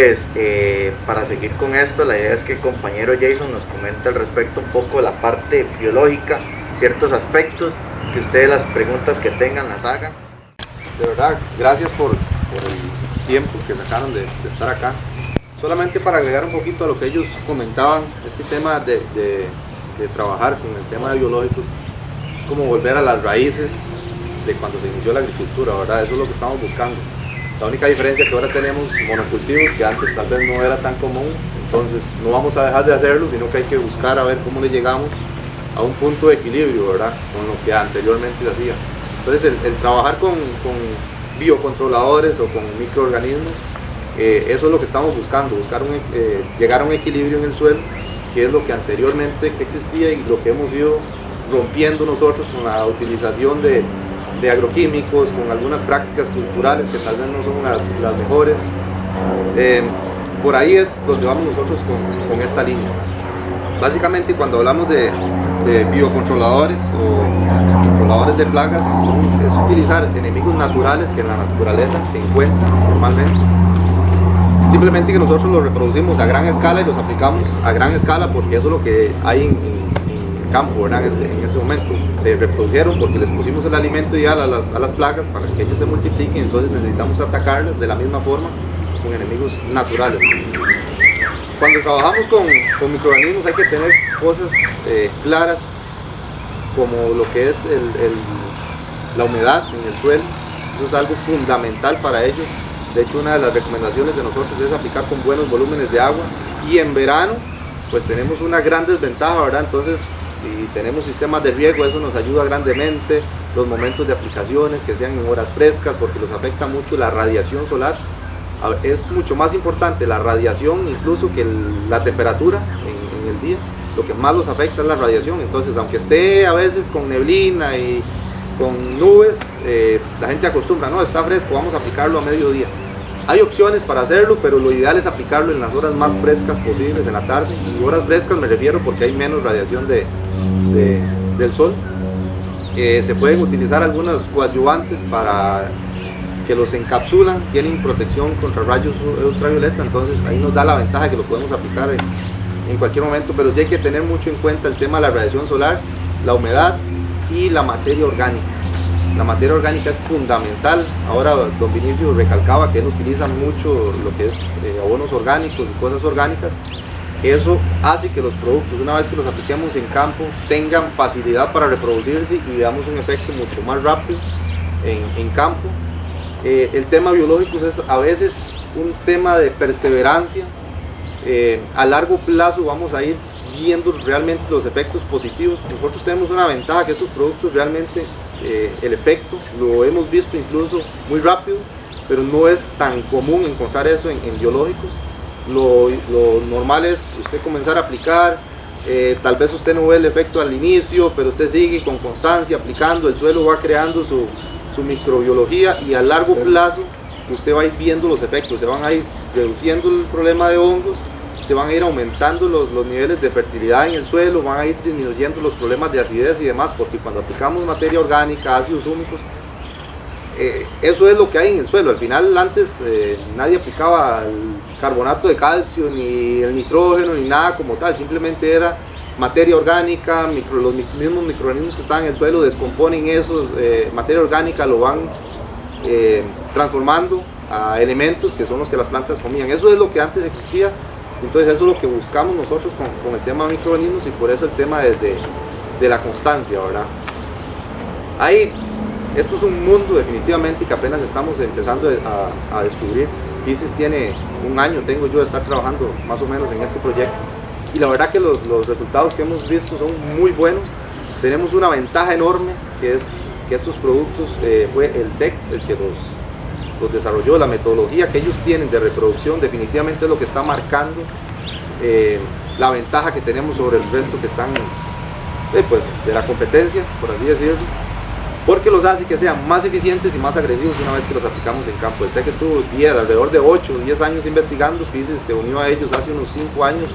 Entonces, para seguir con esto, la idea es que el compañero Jason nos comente al respecto un poco de la parte biológica, ciertos aspectos, que ustedes las preguntas que tengan las hagan. De verdad, gracias por el tiempo que sacaron de estar acá. Solamente para agregar un poquito a lo que ellos comentaban, este tema de trabajar con el tema de biológicos es como volver a las raíces de cuando se inició la agricultura, ¿verdad? Eso es lo que estamos buscando. La única diferencia es que ahora tenemos monocultivos que antes tal vez no era tan común, entonces no vamos a dejar de hacerlo, sino que hay que buscar a ver cómo le llegamos a un punto de equilibrio, ¿verdad? Con lo que anteriormente se hacía. Entonces el trabajar con biocontroladores o con microorganismos, eso es lo que estamos buscando, llegar a un equilibrio en el suelo, que es lo que anteriormente existía y lo que hemos ido rompiendo nosotros con la utilización de agroquímicos, con algunas prácticas culturales que tal vez no son las mejores. Por ahí es donde vamos nosotros con esta línea. Básicamente, cuando hablamos de biocontroladores o controladores de plagas, es utilizar enemigos naturales que en la naturaleza se encuentran normalmente. Simplemente que nosotros los reproducimos a gran escala y los aplicamos a gran escala porque eso es lo que hay en campo, ¿verdad? En ese momento se reprodujeron porque les pusimos el alimento ideal a las plagas para que ellos se multipliquen, entonces necesitamos atacarlas de la misma forma con enemigos naturales. Cuando trabajamos con microorganismos hay que tener cosas claras como lo que es la humedad en el suelo. Eso es algo fundamental para ellos. De hecho, una de las recomendaciones de nosotros es aplicar con buenos volúmenes de agua, y en verano pues tenemos una gran desventaja, ¿verdad? Entonces, si tenemos sistemas de riego, eso nos ayuda grandemente. Los momentos de aplicaciones que sean en horas frescas, porque los afecta mucho la radiación solar. Es mucho más importante la radiación incluso que la temperatura en el día. Lo que más los afecta es la radiación. Entonces, aunque esté a veces con neblina y con nubes, la gente acostumbra, no, está fresco, vamos a aplicarlo a mediodía. Hay opciones para hacerlo, pero lo ideal es aplicarlo en las horas más frescas posibles, en la tarde. Y horas frescas me refiero porque hay menos radiación del sol. Se pueden utilizar algunos coadyuvantes para que los encapsulan, tienen protección contra rayos ultravioleta, entonces ahí nos da la ventaja que lo podemos aplicar en cualquier momento, pero sí hay que tener mucho en cuenta el tema de la radiación solar, la humedad y la materia orgánica. La materia orgánica es fundamental. Ahora don Vinicio recalcaba que él utiliza mucho lo que es abonos orgánicos y cosas orgánicas. Eso hace que los productos, una vez que los apliquemos en campo, tengan facilidad para reproducirse y veamos un efecto mucho más rápido en campo. El tema biológico es a veces un tema de perseverancia. A largo plazo vamos a ir viendo realmente los efectos positivos. Nosotros tenemos una ventaja, que estos productos realmente el efecto lo hemos visto incluso muy rápido, pero no es tan común encontrar eso en biológicos. Lo normal es usted comenzar a aplicar, tal vez usted no ve el efecto al inicio, pero usted sigue con constancia aplicando, el suelo va creando su microbiología, y a largo plazo usted va a ir viendo los efectos. Se van a ir reduciendo el problema de hongos, se van a ir aumentando los niveles de fertilidad en el suelo, van a ir disminuyendo los problemas de acidez y demás, porque cuando aplicamos materia orgánica, ácidos húmicos, eso es lo que hay en el suelo. Al final, antes nadie aplicaba el carbonato de calcio, ni el nitrógeno, ni nada como tal, simplemente era materia orgánica. Los mismos microorganismos que estaban en el suelo descomponen esos, materia orgánica, lo van transformando a elementos que son los que las plantas comían. Eso es lo que antes existía. Entonces eso es lo que buscamos nosotros con el tema de microorganismos, y por eso el tema de la constancia, ¿verdad? Esto es un mundo definitivamente que apenas estamos empezando a descubrir. Pisces tiene un año, tengo yo, de estar trabajando más o menos en este proyecto, y la verdad que los resultados que hemos visto son muy buenos. Tenemos una ventaja enorme, que es que estos productos fue el TEC el que los desarrolló. La metodología que ellos tienen de reproducción definitivamente es lo que está marcando la ventaja que tenemos sobre el resto que están pues, de la competencia, por así decirlo, porque los hace que sean más eficientes y más agresivos una vez que los aplicamos en campo. El TEC estuvo alrededor de 8 o 10 años investigando. Pisces se unió a ellos hace unos 5 años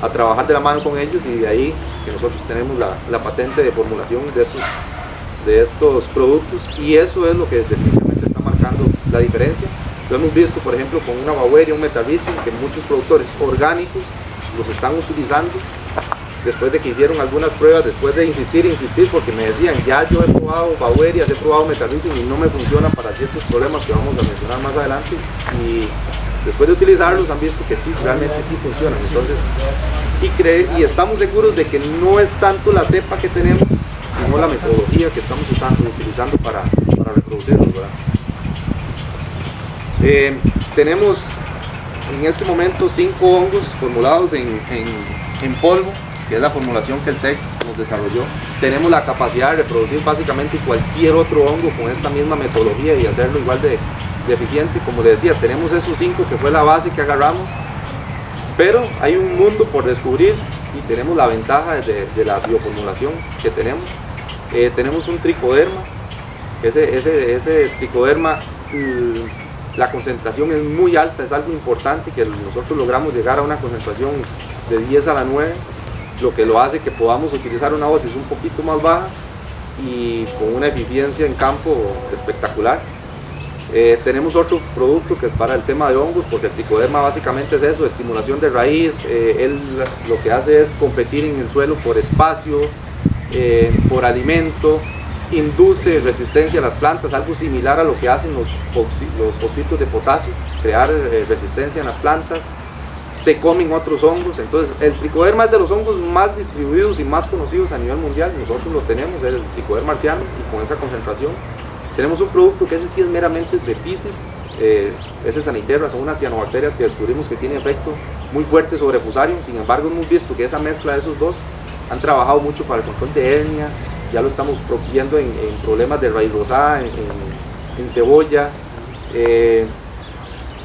a trabajar de la mano con ellos, y de ahí que nosotros tenemos la patente de formulación de estos productos, y eso es lo que definitivamente está marcando la diferencia. Lo hemos visto, por ejemplo, con una Baueria, un Metarvisium, que muchos productores orgánicos los están utilizando después de que hicieron algunas pruebas, después de insistir, porque me decían, ya yo he probado Bauerias, he probado Metarvisium y no me funcionan para ciertos problemas que vamos a mencionar más adelante, y después de utilizarlos han visto que sí, realmente sí funcionan. Entonces, y estamos seguros de que no es tanto la cepa que tenemos, sino la metodología que estamos utilizando para reproducirlos, ¿verdad? Tenemos en este momento 5 hongos formulados en polvo, que es la formulación que el TEC nos desarrolló. Tenemos la capacidad de reproducir básicamente cualquier otro hongo con esta misma metodología y hacerlo igual de eficiente. Como les decía, tenemos esos 5 que fue la base que agarramos, pero hay un mundo por descubrir y tenemos la ventaja de la bioformulación que tenemos. Tenemos un tricoderma, ese tricoderma, la concentración es muy alta, es algo importante que nosotros logramos llegar a una concentración de 10 a la 9, lo que lo hace que podamos utilizar una dosis un poquito más baja y con una eficiencia en campo espectacular. Tenemos otro producto que es para el tema de hongos, porque el tricoderma básicamente es eso, estimulación de raíz. Él lo que hace es competir en el suelo por espacio, por alimento, induce resistencia a las plantas, algo similar a lo que hacen los fosfitos de potasio, crear resistencia en las plantas. Se comen otros hongos. Entonces el tricoderma es de los hongos más distribuidos y más conocidos a nivel mundial. Nosotros lo tenemos, el tricoderma marciano, y con esa concentración tenemos un producto que ese sí es meramente de Pisces. Ese Saniterra son unas cianobacterias que descubrimos que tiene efecto muy fuerte sobre Fusarium. Sin embargo, hemos visto que esa mezcla de esos dos han trabajado mucho para el control de hernia. Ya lo estamos viendo en problemas de raíz rosada, en cebolla.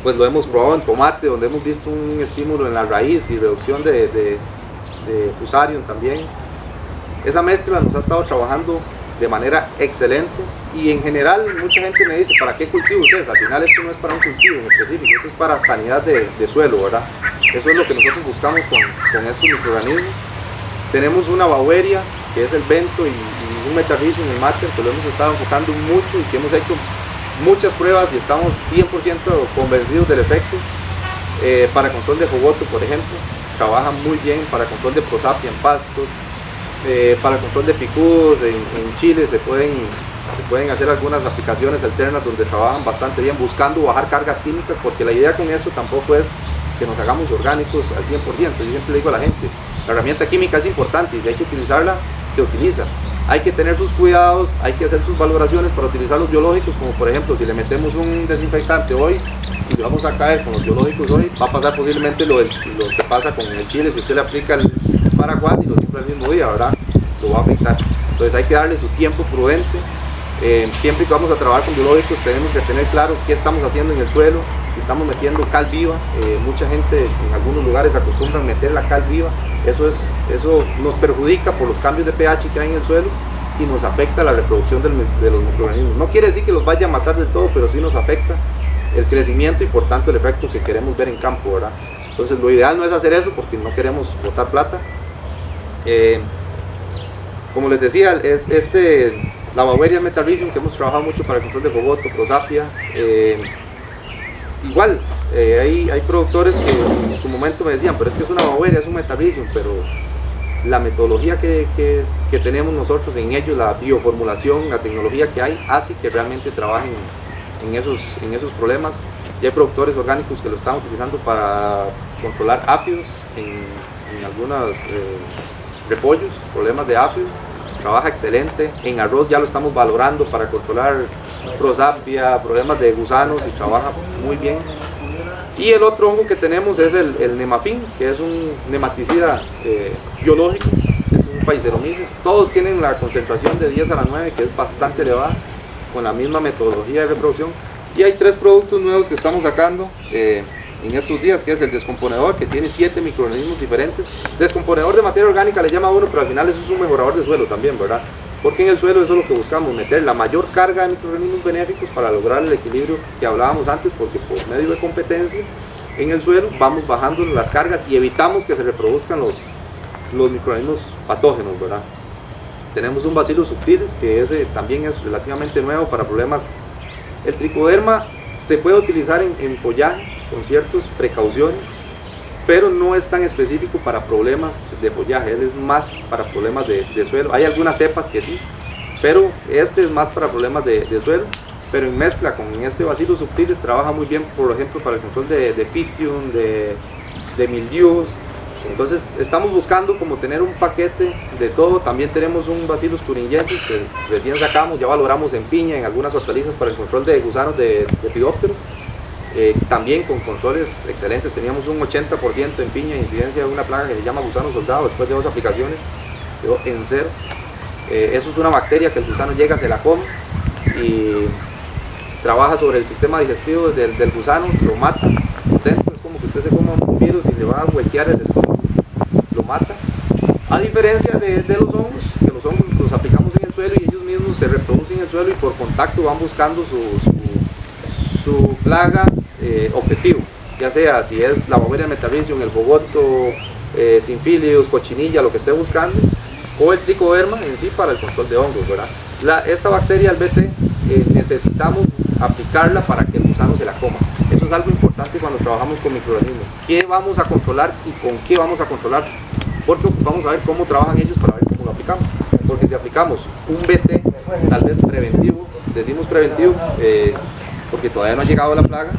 Pues lo hemos probado en tomate, donde hemos visto un estímulo en la raíz y reducción de Fusarium también. Esa mezcla nos ha estado trabajando de manera excelente, y en general mucha gente me dice, ¿para qué cultivo ustedes? Al final esto no es para un cultivo en específico, eso es para sanidad de suelo, ¿verdad? Eso es lo que nosotros buscamos con estos microorganismos. Tenemos una Baueria, que es el Bento, y un Metarvisium, el Mater, que lo hemos estado enfocando mucho y que hemos hecho muchas pruebas y estamos 100% convencidos del efecto. Para control de jogoto, por ejemplo, trabaja muy bien para control de prosapia en pastos, para control de picudos en Chile se pueden hacer algunas aplicaciones alternas donde trabajan bastante bien, buscando bajar cargas químicas, porque la idea con esto tampoco es que nos hagamos orgánicos al 100%. Yo siempre le digo a la gente, la herramienta química es importante y si hay que utilizarla, se utiliza. Hay que tener sus cuidados, hay que hacer sus valoraciones para utilizar los biológicos, como por ejemplo, si le metemos un desinfectante hoy y vamos a caer con los biológicos hoy, va a pasar posiblemente lo que pasa con el chile. Si usted le aplica el paraguat y lo siempre el mismo día, ¿verdad? Lo va a afectar. Entonces hay que darle su tiempo prudente. Siempre que vamos a trabajar con biológicos tenemos que tener claro qué estamos haciendo en el suelo, si estamos metiendo cal viva. Mucha gente en algunos lugares acostumbran a meter la cal viva. Eso nos perjudica por los cambios de pH que hay en el suelo y nos afecta la reproducción de los microorganismos. No quiere decir que los vaya a matar del todo, pero sí nos afecta el crecimiento y por tanto el efecto que queremos ver en campo, ¿verdad? Entonces lo ideal no es hacer eso porque no queremos botar plata. Como les decía, es la Baueria Metarvisium, que hemos trabajado mucho para el control de jogoto, prosapia. Igual, hay productores que en su momento me decían, pero es que es una Baueria, es un Metarvisium, pero la metodología que tenemos nosotros en ellos, la bioformulación, la tecnología que hay, hace que realmente trabajen en esos problemas. Y hay productores orgánicos que lo están utilizando para controlar áfidos en algunos repollos, problemas de áfidos. Trabaja excelente. En arroz ya lo estamos valorando para controlar prosapia, problemas de gusanos, y trabaja muy bien. Y el otro hongo que tenemos es el Nemafin, que es un nematicida biológico, es un Phaeromices. Todos tienen la concentración de 10 a la 9, que es bastante elevada, con la misma metodología de reproducción. Y hay 3 productos nuevos que estamos sacando en estos días, que es el descomponedor, que tiene 7 microorganismos diferentes. Descomponedor de materia orgánica le llama a uno, pero al final eso es un mejorador de suelo también, ¿verdad? Porque en el suelo eso es lo que buscamos, meter la mayor carga de microorganismos benéficos para lograr el equilibrio que hablábamos antes, porque por medio de competencia en el suelo vamos bajando las cargas y evitamos que se reproduzcan los microorganismos patógenos, ¿verdad? Tenemos un Bacillus subtilis, que ese también es relativamente nuevo para problemas. El tricoderma Se puede utilizar en follaje con ciertas precauciones, pero no es tan específico para problemas de follaje, él es más para problemas de suelo. Hay algunas cepas que sí, pero este es más para problemas de suelo, pero en mezcla con este Bacillus subtilis trabaja muy bien, por ejemplo, para el control de Pythium, de mildios. Entonces estamos buscando como tener un paquete de todo. También tenemos un Bacillus thuringiensis que recién sacamos, ya valoramos en piña, en algunas hortalizas para el control de gusanos de lepidópteros. También con controles excelentes, teníamos un 80% en piña de incidencia de una plaga que se llama gusano soldado. Después de 2 aplicaciones quedó en 0. Eso es una bacteria que el gusano llega, se la come y trabaja sobre el sistema digestivo del gusano, lo mata. Es como que usted se coma un virus y le va a huequear el estómago, lo mata. A diferencia de los hongos, que los hongos los aplicamos en el suelo y ellos mismos se reproducen en el suelo y por contacto van buscando su plaga objetivo, ya sea si es la Beauveria metarrhizium, el jogoto, Synphilius, cochinilla, lo que esté buscando, o el tricoderma en sí para el control de hongos, ¿verdad? Esta bacteria, el BT, necesitamos aplicarla para que el gusano se la coma. Eso es algo importante cuando trabajamos con microorganismos. ¿Qué vamos a controlar y con qué vamos a controlar? Porque vamos a ver cómo trabajan ellos para ver cómo lo aplicamos. Porque si aplicamos un BT, tal vez preventivo, decimos preventivo, porque todavía no ha llegado la plaga,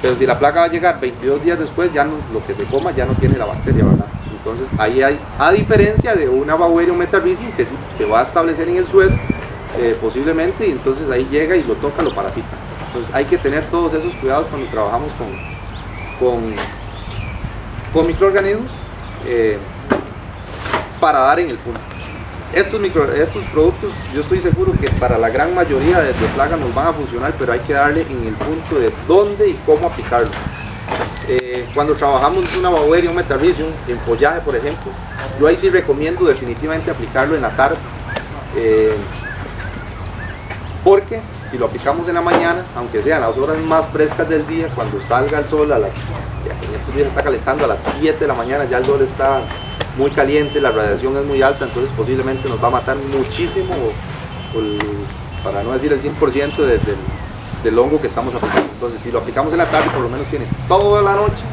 pero si la plaga va a llegar 22 días después, ya no, lo que se coma ya no tiene la bacteria, ¿verdad? Entonces ahí hay, a diferencia de una Beauveria metarrhizium que sí se va a establecer en el suelo, posiblemente, y entonces ahí llega y lo toca, lo parasita. Entonces hay que tener todos esos cuidados cuando trabajamos con microorganismos para dar en el punto. Estos productos yo estoy seguro que para la gran mayoría de plagas nos van a funcionar, pero hay que darle en el punto de dónde y cómo aplicarlo. Cuando trabajamos una Beauveria o metarrhizium en follaje, por ejemplo, yo ahí sí recomiendo definitivamente aplicarlo en la tarde, porque si lo aplicamos en la mañana, aunque sean las horas más frescas del día, cuando salga el sol en estos días está calentando a las 7 de la mañana, ya el sol está muy caliente, la radiación es muy alta, entonces posiblemente nos va a matar muchísimo, para no decir el 100% del hongo que estamos aplicando. Entonces si lo aplicamos en la tarde, por lo menos tiene toda la noche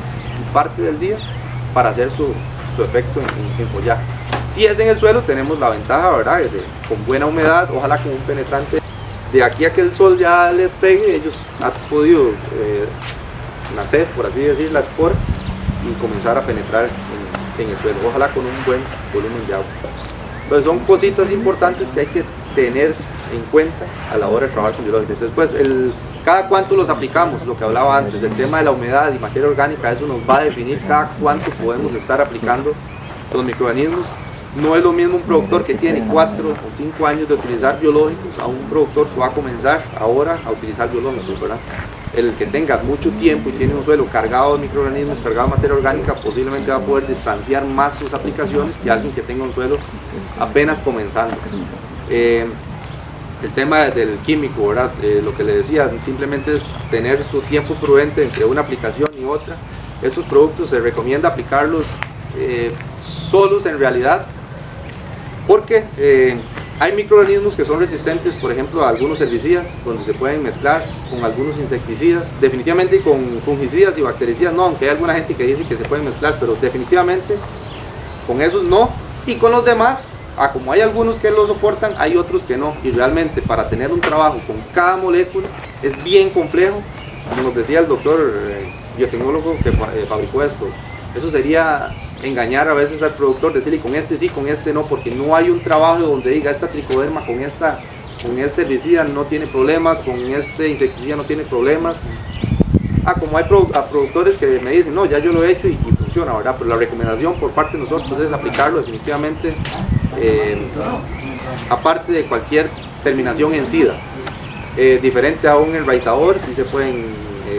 y parte del día para hacer su efecto en follaje. Si es en el suelo, tenemos la ventaja, ¿verdad?, con buena humedad, ojalá con un penetrante. De aquí a que el sol ya les pegue, ellos han podido nacer, por así decir, la espora y comenzar a penetrar en el suelo, ojalá con un buen volumen de agua. Entonces son cositas importantes que hay que tener en cuenta a la hora de trabajar con biológicos. Después, cada cuánto los aplicamos, lo que hablaba antes, el tema de la humedad y materia orgánica, eso nos va a definir cada cuánto podemos estar aplicando los microorganismos. No es lo mismo un productor que tiene 4 o 5 años de utilizar biológicos a un productor que va a comenzar ahora a utilizar biológicos, ¿verdad? El que tenga mucho tiempo y tiene un suelo cargado de microorganismos, cargado de materia orgánica, posiblemente va a poder distanciar más sus aplicaciones que alguien que tenga un suelo apenas comenzando. El tema del químico, ¿verdad? Lo que le decía, simplemente es tener su tiempo prudente entre una aplicación y otra. Estos productos se recomienda aplicarlos solos en realidad, porque hay microorganismos que son resistentes, por ejemplo, a algunos herbicidas, donde se pueden mezclar con algunos insecticidas, definitivamente con fungicidas y bactericidas no, aunque hay alguna gente que dice que se pueden mezclar, pero definitivamente con esos no, y con los demás, como hay algunos que lo soportan, hay otros que no, y realmente para tener un trabajo con cada molécula es bien complejo, como nos decía el doctor biotecnólogo que fabricó esto, eso sería engañar a veces al productor, decirle con este sí, con este no, porque no hay un trabajo donde diga esta tricoderma con este herbicida no tiene problemas, con este insecticida no tiene problemas. Como hay productores que me dicen, no, ya yo lo he hecho y funciona, ¿verdad? Pero la recomendación por parte de nosotros es aplicarlo definitivamente, aparte de cualquier terminación en SIDA. Diferente a un enraizador, sí se pueden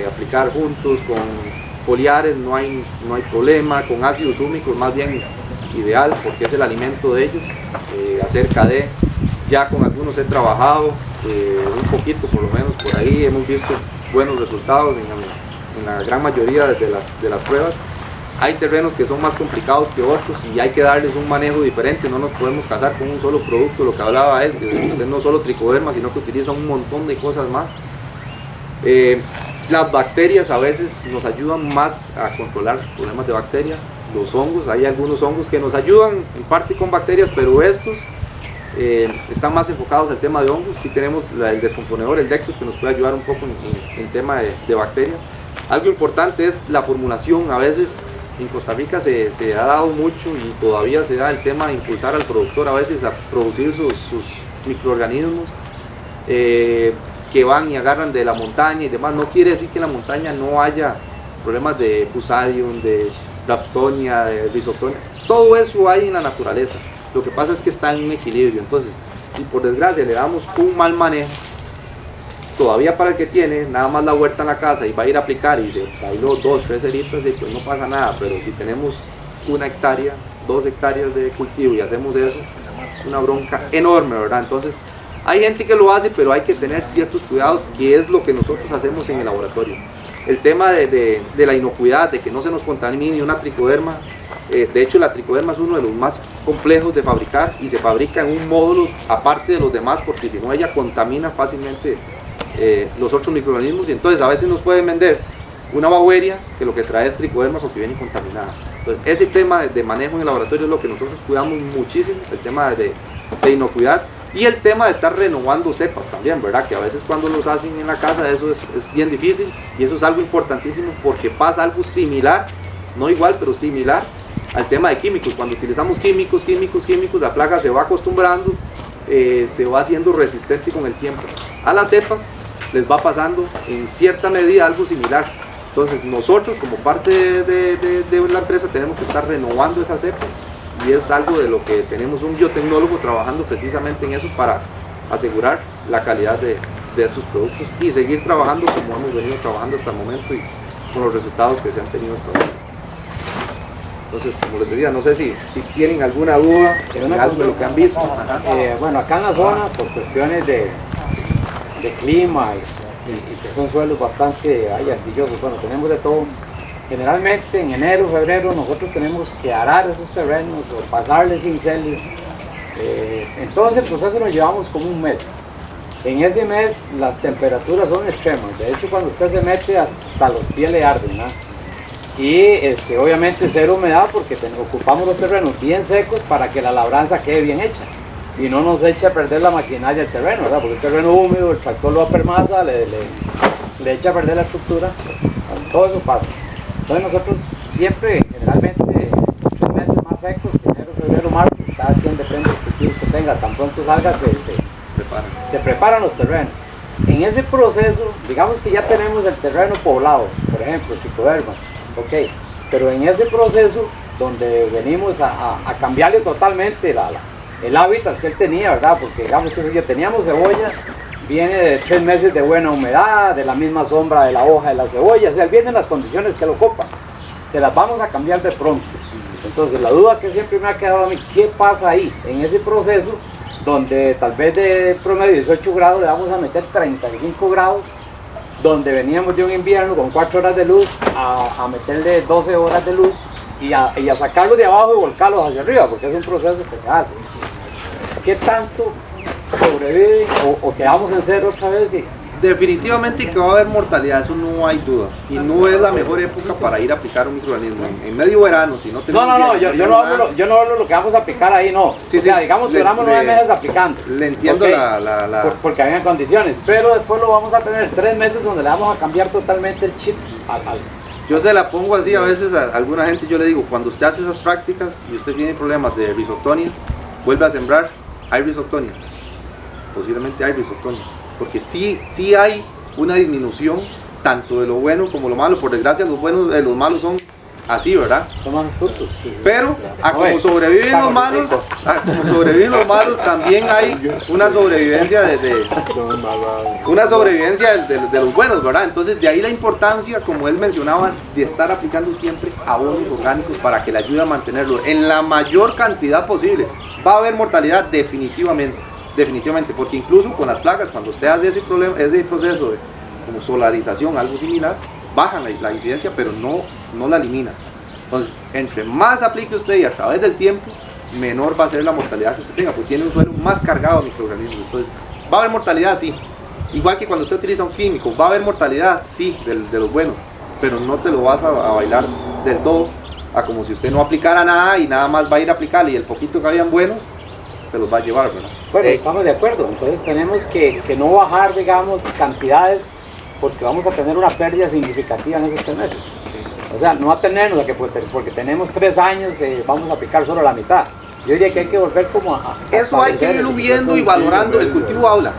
aplicar juntos con foliares, no hay problema, con ácidos húmicos más bien ideal porque es el alimento de ellos, acerca de, ya con algunos he trabajado un poquito por lo menos por ahí, hemos visto buenos resultados en la gran mayoría de las pruebas. Hay terrenos que son más complicados que otros y hay que darles un manejo diferente, no nos podemos casar con un solo producto, lo que hablaba él, que usted no solo tricoderma, sino que utiliza un montón de cosas más. Las bacterias a veces nos ayudan más a controlar problemas de bacteria. Los hongos, hay algunos hongos que nos ayudan en parte con bacterias, pero estos están más enfocados al tema de hongos. Sí tenemos el descomponedor, el Dexus, que nos puede ayudar un poco en tema de bacterias. Algo importante es la formulación. A veces en Costa Rica se ha dado mucho y todavía se da el tema de impulsar al productor a veces a producir sus microorganismos que van y agarran de la montaña y demás. No quiere decir que en la montaña no haya problemas de Fusarium, de Rhapsonia, de Rhizotonia. Todo eso hay en la naturaleza. Lo que pasa es que está en un equilibrio. Entonces, si por desgracia le damos un mal manejo, todavía para el que tiene nada más la huerta en la casa y va a ir a aplicar y se bailó 2, 3 hectáreas, pues no pasa nada. Pero si tenemos 1 hectárea, 2 hectáreas de cultivo y hacemos eso, es una bronca enorme, ¿verdad? Entonces, hay gente que lo hace, pero hay que tener ciertos cuidados, que es lo que nosotros hacemos en el laboratorio. El tema de la inocuidad, de que no se nos contamine una tricoderma. De hecho, la tricoderma es uno de los más complejos de fabricar y se fabrica en un módulo aparte de los demás, porque si no ella contamina fácilmente los otros microorganismos, y entonces a veces nos pueden vender una Beauveria que lo que trae es tricoderma porque viene contaminada. Entonces, ese tema de manejo en el laboratorio es lo que nosotros cuidamos muchísimo, el tema de inocuidad. Y el tema de estar renovando cepas también, ¿verdad? Que a veces cuando los hacen en la casa eso es bien difícil, y eso es algo importantísimo porque pasa algo similar, no igual, pero similar al tema de químicos. Cuando utilizamos químicos, la plaga se va acostumbrando, se va haciendo resistente con el tiempo. A las cepas les va pasando en cierta medida algo similar. Entonces nosotros como parte de la empresa tenemos que estar renovando esas cepas. Y es algo de lo que tenemos un biotecnólogo trabajando precisamente en eso para asegurar la calidad de estos productos y seguir trabajando como hemos venido trabajando hasta el momento y con los resultados que se han tenido hasta ahora. Entonces, como les decía, no sé si tienen alguna duda en algo de lo que han visto. Bueno, acá en la zona, por cuestiones de clima y que son suelos bastante arcillosos, bueno, tenemos de todo. Generalmente en enero, febrero nosotros tenemos que arar esos terrenos o pasarles cinceles. En todo ese proceso nos llevamos como un mes. En ese mes las temperaturas son extremas. De hecho, cuando usted se mete hasta los pies le arden, ¿no? Y obviamente cero humedad porque ocupamos los terrenos bien secos para que la labranza quede bien hecha y no nos eche a perder la maquinaria del terreno, ¿verdad? Porque el terreno húmedo, el tractor lo apermasa, le echa a perder la estructura. Todo eso pasa. Entonces nosotros siempre, generalmente, 3 meses más secos, enero, febrero, marzo, cada quien depende de los cultivos que tenga, tan pronto salga se preparan los terrenos. En ese proceso, digamos que ya tenemos el terreno poblado, por ejemplo, tricoderma, ok, pero en ese proceso donde venimos a cambiarle totalmente el hábitat que él tenía, ¿verdad? Porque digamos que ya teníamos cebolla, viene de 3 meses de buena humedad, de la misma sombra de la hoja de la cebolla, o sea, vienen las condiciones que lo copan, se las vamos a cambiar de pronto. Entonces la duda que siempre me ha quedado a mí, ¿qué pasa ahí? En ese proceso, donde tal vez de promedio 18 grados le vamos a meter 35 grados, donde veníamos de un invierno con 4 horas de luz a meterle 12 horas de luz y a sacarlos de abajo y volcarlos hacia arriba, porque es un proceso que se hace. ¿Qué tanto sobrevive o quedamos en cero otra vez? Definitivamente que va a haber mortalidad, eso no hay duda. Y no es la mejor época para ir a aplicar un microorganismo. En medio verano, si no tenemos... No, yo no hablo de lo que vamos a aplicar ahí, no. Sí, o sea, digamos que duramos 9 meses aplicando. Le entiendo, okay, porque habían condiciones, pero después lo vamos a tener 3 meses donde le vamos a cambiar totalmente el chip al... Yo se la pongo así a veces a alguna gente, yo le digo, cuando usted hace esas prácticas y usted tiene problemas de Rhizotonia, vuelve a sembrar, hay Rhizotonia. Posiblemente hay Rhizotonia. Porque sí hay una disminución tanto de lo bueno como lo malo. Por desgracia los malos son así, ¿verdad? Son más astutos. Pero como sobreviven los malos, también hay una sobrevivencia de los buenos, ¿verdad? Entonces de ahí la importancia, como él mencionaba, de estar aplicando siempre abonos orgánicos para que le ayude a mantenerlo en la mayor cantidad posible. Va a haber mortalidad definitivamente, porque incluso con las plagas, cuando usted hace ese proceso de como solarización, algo similar, bajan la incidencia, pero no la elimina. Entonces, entre más aplique usted y a través del tiempo, menor va a ser la mortalidad que usted tenga, porque tiene un suelo más cargado de microorganismos. Entonces, va a haber mortalidad, sí, Igual que cuando usted utiliza un químico, va a haber mortalidad, sí, de los buenos, pero no te lo vas a bailar del todo, a como si usted no aplicara nada y nada más va a ir a aplicarle y el poquito que habían buenos, se los va a llevar, ¿verdad? Bueno, estamos de acuerdo, entonces tenemos que no bajar, digamos, cantidades, porque vamos a tener una pérdida significativa en esos 3 meses. O sea, no atenernos a que porque tenemos 3 años vamos a aplicar solo la mitad. Yo diría que hay que volver como a eso hay que irlo viendo y valorando. El cultivo habla.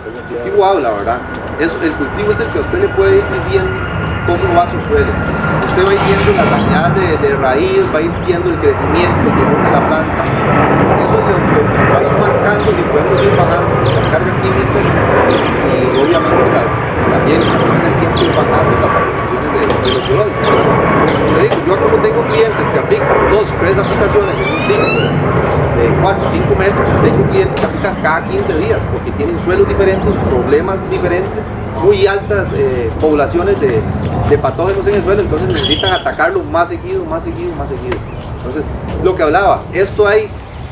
El cultivo habla, ¿verdad? El cultivo es el que a usted le puede ir diciendo cómo va su suelo. Usted va a ir viendo las dañadas de raíz, va a ir viendo el crecimiento, el vigor de la planta. Eso es lo que va a ir marcando si podemos ir bajando las cargas químicas y obviamente también con el tiempo ir bajando las aplicaciones de los biológicos. Como le digo, yo como tengo clientes que aplican 2, 3 aplicaciones en un ciclo de 4, 5 meses, tengo clientes que aplican cada 15 días porque tienen suelos diferentes, problemas diferentes, muy altas poblaciones de patógenos en el suelo, entonces necesitan atacarlo más seguido. Entonces, lo que hablaba, esto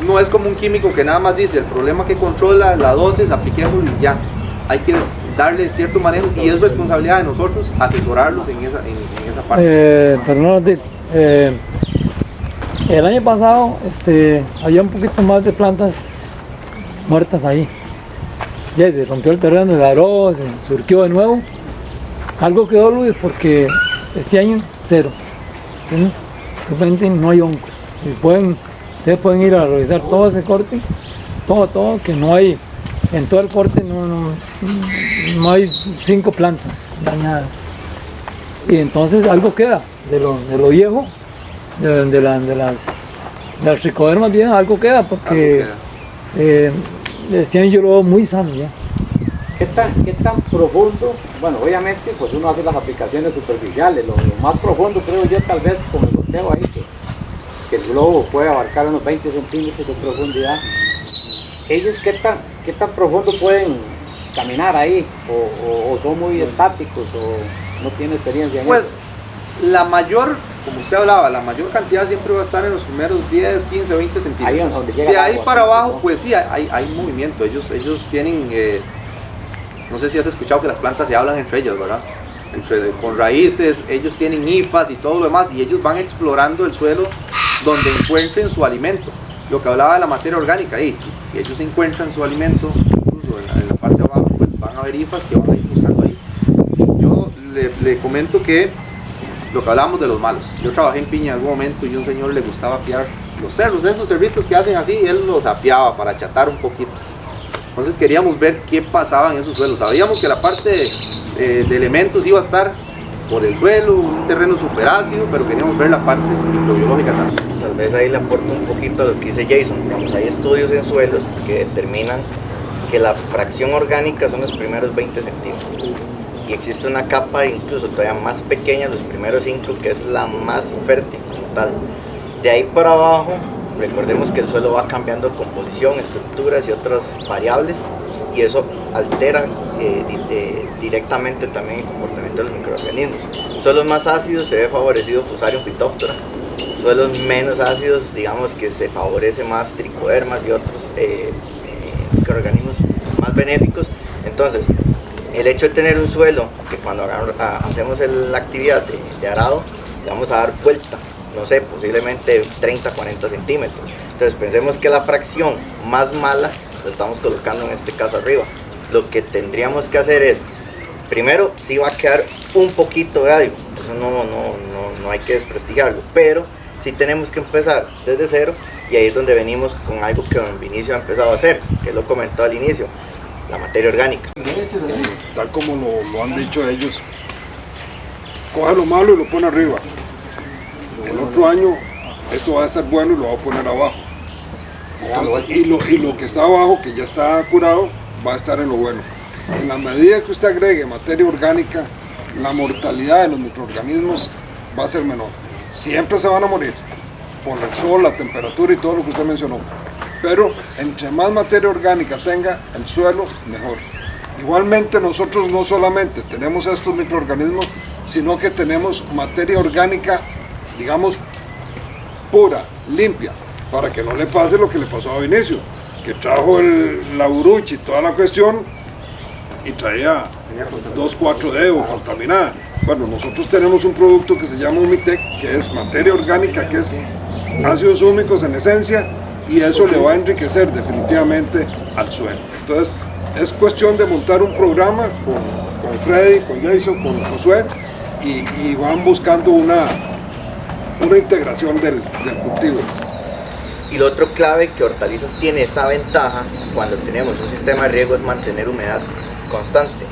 no es como un químico que nada más dice el problema que controla la dosis, apliquémoslo y ya. Hay que darle cierto manejo y es responsabilidad de nosotros asesorarlos en esa parte. Perdón, el año pasado había un poquito más de plantas muertas ahí. Ya se rompió el terreno, se aró, se surgió de nuevo. Algo quedó, Luis, porque este año 0. De repente no hay hongos. Ustedes pueden ir a revisar todo ese corte, todo, que no hay, en todo el corte no hay 5 plantas dañadas. Y entonces algo queda de lo viejo, de las tricodermas bien, algo queda porque este año yo lo veo muy sano ya. ¿Qué tan profundo? Bueno, obviamente pues uno hace las aplicaciones superficiales, lo más profundo creo yo tal vez con el goteo ahí, que el globo puede abarcar unos 20 centímetros de profundidad. ¿Ellos qué tan profundo pueden caminar ahí? ¿O son muy estáticos o no tienen experiencia en pues, eso? La mayor, como usted hablaba, la mayor cantidad siempre va a estar en los primeros 10, 15, 20 centímetros. Ahí es donde llega de ahí agua, para abajo, ¿no? pues sí, hay movimiento. Ellos tienen, no sé si has escuchado que las plantas se hablan entre ellas, ¿verdad? Con raíces, ellos tienen hifas y todo lo demás, y ellos van explorando el suelo donde encuentren su alimento. Lo que hablaba de la materia orgánica, y si ellos encuentran su alimento, incluso en la parte de abajo, pues van a haber hifas que van a ir buscando ahí. Yo le comento que lo que hablábamos de los malos. Yo trabajé en piña en algún momento y un señor le gustaba apiar los cerros, esos cerritos que hacen así, él los apiaba para achatar un poquito. Entonces queríamos ver qué pasaba en esos suelos. Sabíamos que la parte de elementos iba a estar por el suelo, un terreno súper ácido, pero queríamos ver la parte microbiológica también. Tal vez ahí le aporto un poquito a lo que dice Jason. Digamos, hay estudios en suelos que determinan que la fracción orgánica son los primeros 20 centímetros. Y existe una capa incluso todavía más pequeña, los primeros 5, que es la más fértil como tal. De ahí para abajo, recordemos que el suelo va cambiando composición, estructuras y otras variables, y eso altera directamente también el comportamiento de los microorganismos. Suelos más ácidos se ve favorecido Fusarium phytophthora, suelos menos ácidos, digamos que se favorece más tricodermas y otros microorganismos más benéficos. Entonces, el hecho de tener un suelo que cuando hacemos la actividad de arado, le vamos a dar vuelta, no sé, posiblemente 30, 40 centímetros. Entonces pensemos que la fracción más mala la estamos colocando en este caso arriba. Lo que tendríamos que hacer es, primero, sí va a quedar un poquito de algo, eso no hay que desprestigiarlo, pero sí tenemos que empezar desde cero, y ahí es donde venimos con algo que don Vinicio ha empezado a hacer, que lo comentó al inicio, la materia orgánica. Tal como lo han dicho ellos, coge lo malo y lo pone arriba. El otro año esto va a estar bueno y lo va a poner abajo. Entonces, y lo que está abajo, que ya está curado, va a estar en lo bueno. En la medida que usted agregue materia orgánica, la mortalidad de los microorganismos va a ser menor. Siempre se van a morir por el sol, la temperatura y todo lo que usted mencionó. Pero entre más materia orgánica tenga el suelo, mejor. Igualmente nosotros no solamente tenemos estos microorganismos, sino que tenemos materia orgánica, digamos, pura, limpia, para que no le pase lo que le pasó a Vinicio, que trajo la uruchi y toda la cuestión, y traía 2,4-D o contaminada. Bueno, nosotros tenemos un producto que se llama Humitec, que es materia orgánica, que es ácidos húmicos en esencia, y eso le va a enriquecer definitivamente al suelo. Entonces, es cuestión de montar un programa con Freddy, con Jason, con Josué, y van buscando una integración del cultivo. Y lo otro clave que Hortalizas tiene esa ventaja cuando tenemos un sistema de riego es mantener humedad constante.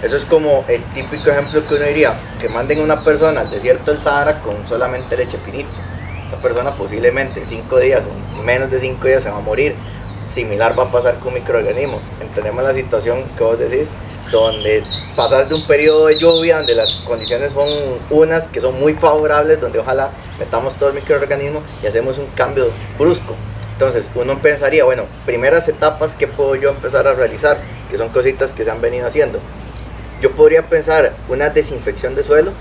Eso es como el típico ejemplo que uno diría, que manden una persona al desierto del Sahara con solamente leche pinito. Esa persona posiblemente en 5 días o menos de 5 días se va a morir. Similar va a pasar con microorganismos. Entendemos la situación que vos decís, donde pasas de un periodo de lluvia, donde las condiciones son unas que son muy favorables, donde ojalá metamos todo el microorganismo y hacemos un cambio brusco. Entonces uno pensaría, bueno, primeras etapas que puedo yo empezar a realizar, que son cositas que se han venido haciendo. Yo podría pensar una desinfección de suelo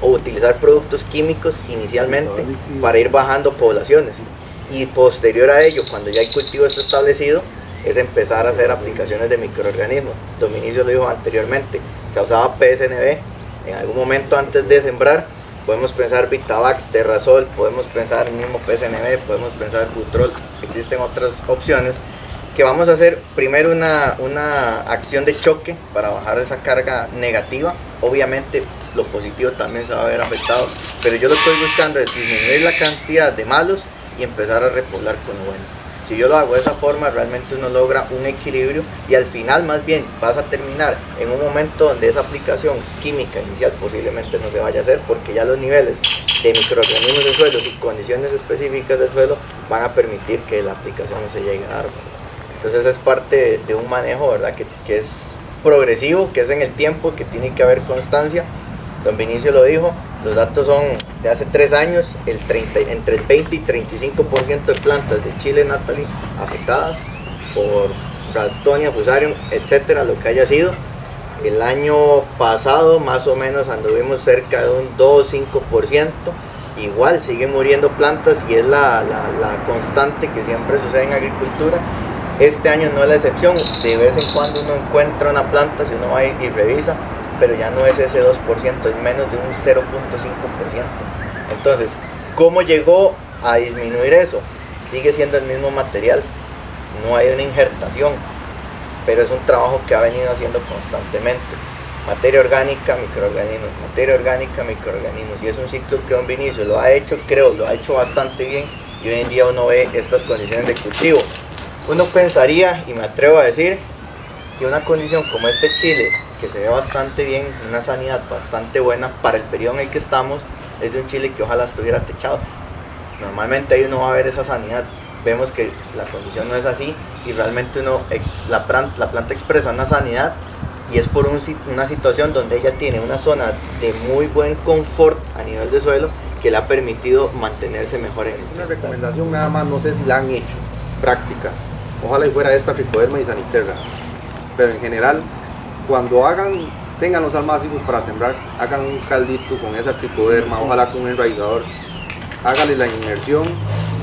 o utilizar productos químicos inicialmente para ir bajando poblaciones, y posterior a ello, cuando ya el cultivo está establecido, es empezar a hacer aplicaciones de microorganismos. Dominicio lo dijo anteriormente, se usaba PSNB, en algún momento antes de sembrar podemos pensar Vitavax, Terrasol, podemos pensar el mismo PSNB, podemos pensar Butrol, existen otras opciones que vamos a hacer. Primero una acción de choque para bajar esa carga negativa. Obviamente lo positivo también se va a ver afectado, pero yo lo estoy buscando es disminuir la cantidad de malos y empezar a repoblar con lo bueno. Si yo lo hago de esa forma, realmente uno logra un equilibrio, y al final más bien vas a terminar en un momento donde esa aplicación química inicial posiblemente no se vaya a hacer, porque ya los niveles de microorganismos del suelo y condiciones específicas del suelo van a permitir que la aplicación no se llegue a dar, ¿verdad? Entonces es parte de un manejo, ¿verdad? Que es progresivo, que es en el tiempo, que tiene que haber constancia. Don Vinicio lo dijo, los datos son de hace 3 años, entre el 20 y 35% de plantas de Chile Natalie afectadas por Ralstonia, Fusarium, etcétera, lo que haya sido. El año pasado más o menos anduvimos cerca de un 2-5%, igual siguen muriendo plantas, y es la constante que siempre sucede en agricultura. Este año no es la excepción, de vez en cuando uno encuentra una planta, si uno va y revisa, pero ya no es ese 2%, es menos de un 0.5%. Entonces, ¿cómo llegó a disminuir eso? Sigue siendo el mismo material, no hay una injertación, pero es un trabajo que ha venido haciendo constantemente. Materia orgánica, microorganismos, materia orgánica, microorganismos, y es un ciclo que Don Vinicio lo ha hecho, creo, lo ha hecho bastante bien, y hoy en día uno ve estas condiciones de cultivo. Uno pensaría, y me atrevo a decir, que una condición como este Chile, que se ve bastante bien, una sanidad bastante buena para el periodo en el que estamos, es de un Chile que ojalá estuviera techado. Normalmente ahí uno va a ver esa sanidad. Vemos que la condición no es así, y realmente la planta expresa una sanidad, y es por una situación donde ella tiene una zona de muy buen confort a nivel de suelo que le ha permitido mantenerse mejor en el Una recomendación nada más, no sé si la han hecho, práctica, ojalá y fuera esta Tricoderma y Saniterra, pero en general, cuando tengan los almácigos para sembrar, hagan un caldito con esa Tricoderma, ojalá con un enraizador, háganle la inmersión,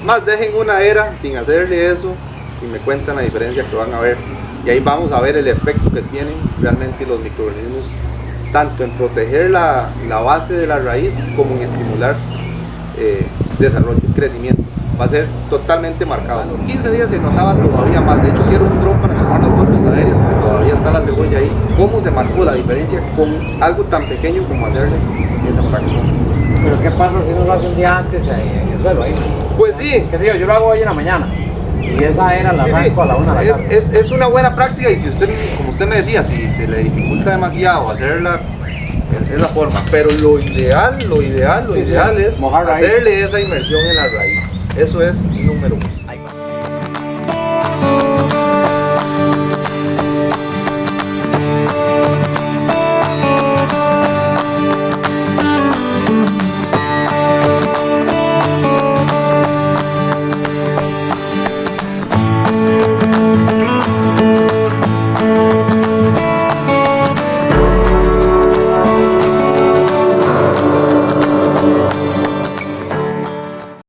más dejen una era sin hacerle eso y me cuentan la diferencia que van a ver, y ahí vamos a ver el efecto que tienen realmente los microorganismos, tanto en proteger la base de la raíz como en estimular desarrollo, crecimiento. Va a ser totalmente marcado. A los 15 días se notaba todavía más. De hecho, quiero un dron para tomar las fotos aéreas, porque todavía está la cebolla ahí. ¿Cómo se marcó la diferencia con algo tan pequeño como hacerle esa práctica? Pero ¿qué pasa si no lo hace un día antes en el suelo ahí? Pues sí. ¿Qué sé yo? Yo lo hago hoy en la mañana. Y esa era la arranco a la 1 de la tarde. Es una buena práctica, y si usted, como usted me decía, si se le dificulta demasiado hacerla, es la forma. Pero lo ideal es Mojar raíz. hacerle esa inmersión en la raíz. Eso es número 1.